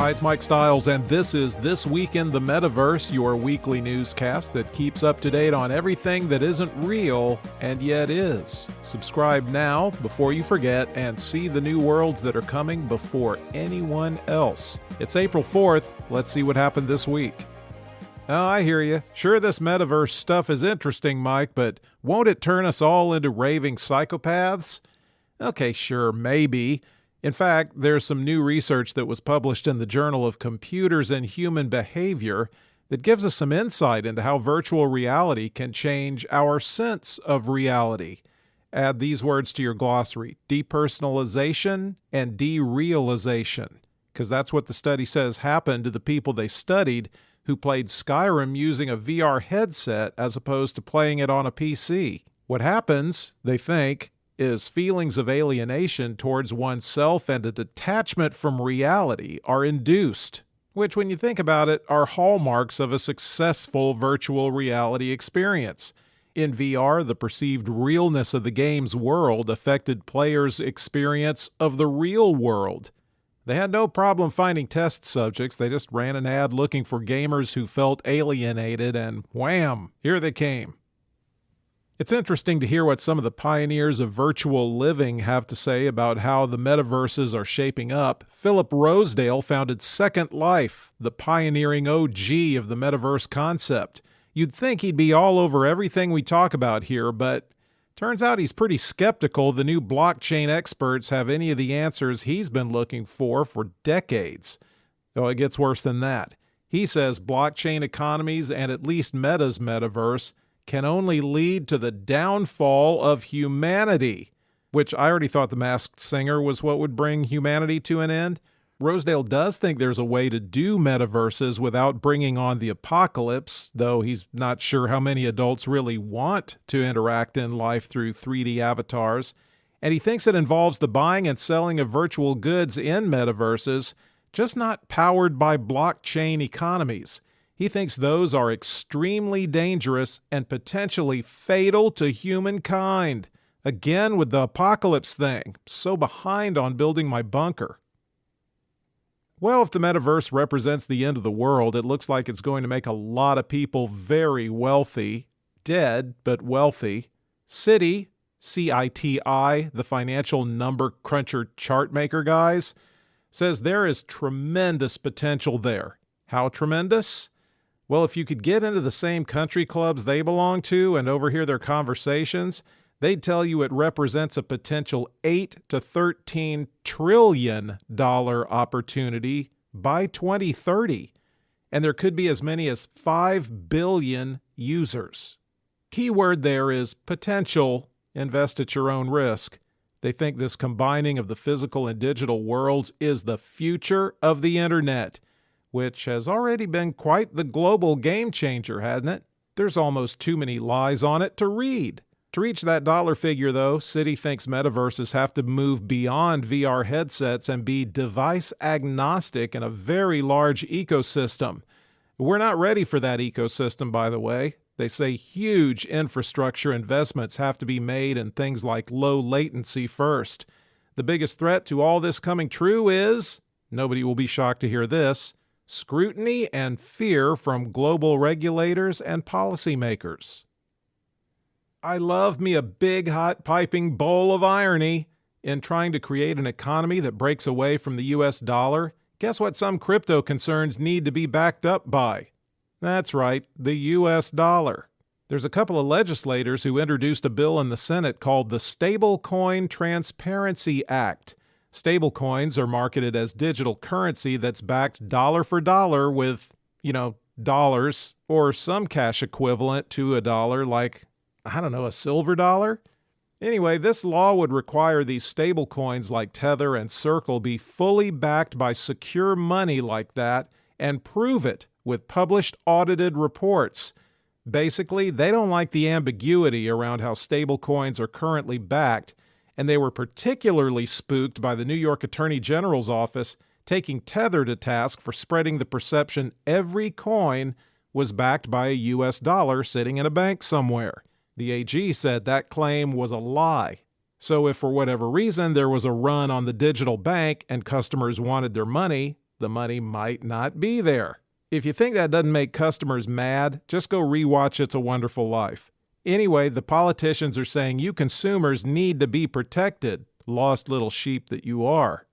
Hi, it's Mike Stiles, and this is This Week in the Metaverse, your weekly newscast that keeps up to date on everything that isn't real and yet is. Subscribe now before you forget and see the new worlds that are coming before anyone else. It's April 4th. Let's see what happened this week. Oh, I hear you. Sure, this Metaverse stuff is interesting, Mike, but won't it turn us all into raving psychopaths? Okay, sure, maybe. In fact, there's some new research that was published in the Journal of Computers and Human Behavior that gives us some insight into how virtual reality can change our sense of reality. Add these words to your glossary: depersonalization and derealization, because that's what the study says happened to the people they studied who played Skyrim using a VR headset as opposed to playing it on a PC. What happens, they think, is feelings of alienation towards oneself and a detachment from reality are induced, which, when you think about it, are hallmarks of a successful virtual reality experience. In VR, the perceived realness of the game's world affected players' experience of the real world. They had no problem finding test subjects. They just ran an ad looking for gamers who felt alienated, and wham, here they came. It's interesting to hear what some of the pioneers of virtual living have to say about how the metaverses are shaping up. Philip Rosedale founded Second Life, the pioneering OG of the metaverse concept. You'd think he'd be all over everything we talk about here, but turns out he's pretty skeptical the new blockchain experts have any of the answers he's been looking for decades. Oh, it gets worse than that. He says blockchain economies and at least Meta's metaverse can only lead to the downfall of humanity, which I already thought The Masked Singer was what would bring humanity to an end. Rosedale does think there's a way to do metaverses without bringing on the apocalypse, though he's not sure how many adults really want to interact in life through 3D avatars. And he thinks it involves the buying and selling of virtual goods in metaverses, just not powered by blockchain economies. He thinks those are extremely dangerous and potentially fatal to humankind. Again, with the apocalypse thing, so behind on building my bunker. Well, if the metaverse represents the end of the world, it looks like it's going to make a lot of people very wealthy. Dead, but wealthy. Citi, C-I-T-I, the financial number cruncher chart maker guys, says there is tremendous potential there. How tremendous? Well, if you could get into the same country clubs they belong to and overhear their conversations, they'd tell you it represents a potential $8 to $13 trillion opportunity by 2030. And there could be as many as 5 billion users. Key word there is potential. Invest at your own risk. They think this combining of the physical and digital worlds is the future of the internet, which has already been quite the global game changer, hasn't it? There's almost too many lies on it to read. To reach that dollar figure, though, Citi thinks metaverses have to move beyond VR headsets and be device agnostic in a very large ecosystem. We're not ready for that ecosystem, by the way. They say huge infrastructure investments have to be made in things like low latency first. The biggest threat to all this coming true is, nobody will be shocked to hear this, scrutiny and fear from global regulators and policymakers. I love me a big, hot, piping bowl of irony. In trying to create an economy that breaks away from the U.S. dollar, guess what some crypto concerns need to be backed up by? That's right, the U.S. dollar. There's a couple of legislators who introduced a bill in the Senate called the Stablecoin Transparency Act. Stablecoins are marketed as digital currency that's backed dollar for dollar with, dollars or some cash equivalent to a dollar, like, a silver dollar? Anyway, this law would require these stablecoins like Tether and Circle be fully backed by secure money like that and prove it with published audited reports. Basically, they don't like the ambiguity around how stablecoins are currently backed, and they were particularly spooked by the New York Attorney General's office taking Tether to task for spreading the perception every coin was backed by a U.S. dollar sitting in a bank somewhere. The AG said that claim was a lie. So if for whatever reason there was a run on the digital bank and customers wanted their money, the money might not be there. If you think that doesn't make customers mad, just go rewatch It's a Wonderful Life. Anyway, the politicians are saying you consumers need to be protected, lost little sheep that you are.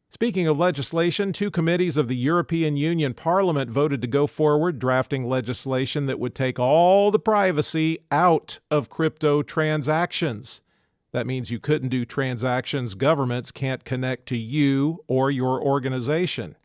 Speaking of legislation, 2 committees of the European Union Parliament voted to go forward drafting legislation that would take all the privacy out of crypto transactions. That means you couldn't do transactions governments can't connect to you or your organization.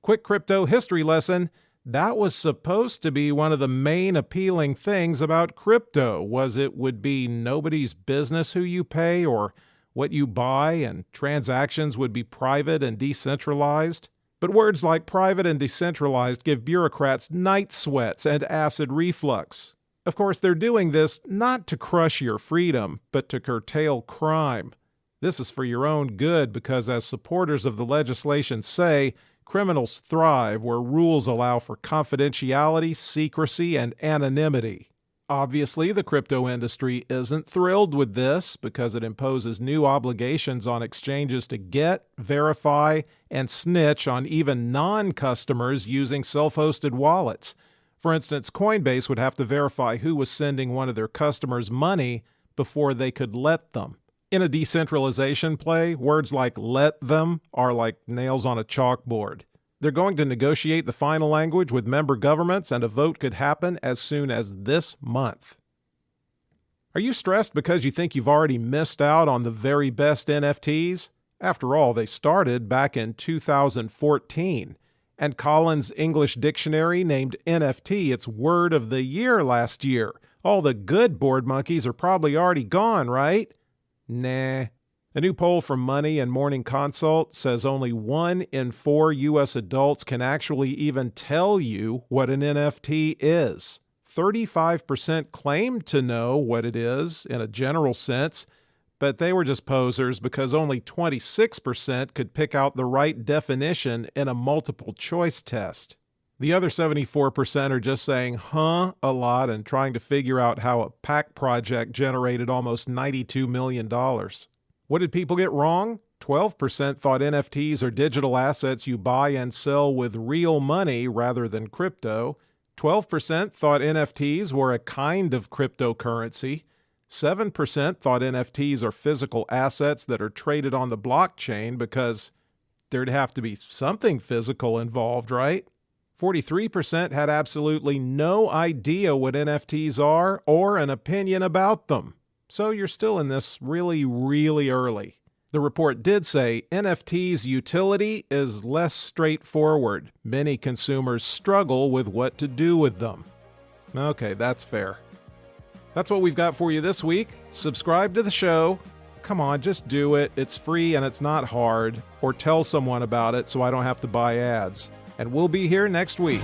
Quick crypto history lesson. That was supposed to be one of the main appealing things about crypto, was it would be nobody's business who you pay or what you buy, and transactions would be private and decentralized. But words like private and decentralized give bureaucrats night sweats and acid reflux. Of course, they're doing this not to crush your freedom, but to curtail crime. This is for your own good because, as supporters of the legislation say, criminals thrive where rules allow for confidentiality, secrecy, and anonymity. Obviously, the crypto industry isn't thrilled with this because it imposes new obligations on exchanges to get, verify, and snitch on even non-customers using self-hosted wallets. For instance, Coinbase would have to verify who was sending one of their customers money before they could let them. In a decentralization play, words like "let them" are like nails on a chalkboard. They're going to negotiate the final language with member governments, and a vote could happen as soon as this month. Are you stressed because you think you've already missed out on the very best NFTs? After all, they started back in 2014, and Collins English Dictionary named NFT its word of the year last year. All the good board monkeys are probably already gone, right? Nah. A new poll from Money and Morning Consult says only 1 in 4 U.S. adults can actually even tell you what an NFT is. 35% claim to know what it is in a general sense, but they were just posers because only 26% could pick out the right definition in a multiple choice test. The other 74% are just saying "huh" a lot and trying to figure out how a PAC project generated almost $92 million. What did people get wrong? 12% thought NFTs are digital assets you buy and sell with real money rather than crypto. 12% thought NFTs were a kind of cryptocurrency. 7% thought NFTs are physical assets that are traded on the blockchain because there'd have to be something physical involved, right? 43% had absolutely no idea what NFTs are or an opinion about them. So you're still in this really, really early. The report did say NFTs' utility is less straightforward. Many consumers struggle with what to do with them. Okay, that's fair. That's what we've got for you this week. Subscribe to the show. Come on, just do it. It's free and it's not hard. Or tell someone about it so I don't have to buy ads. And we'll be here next week.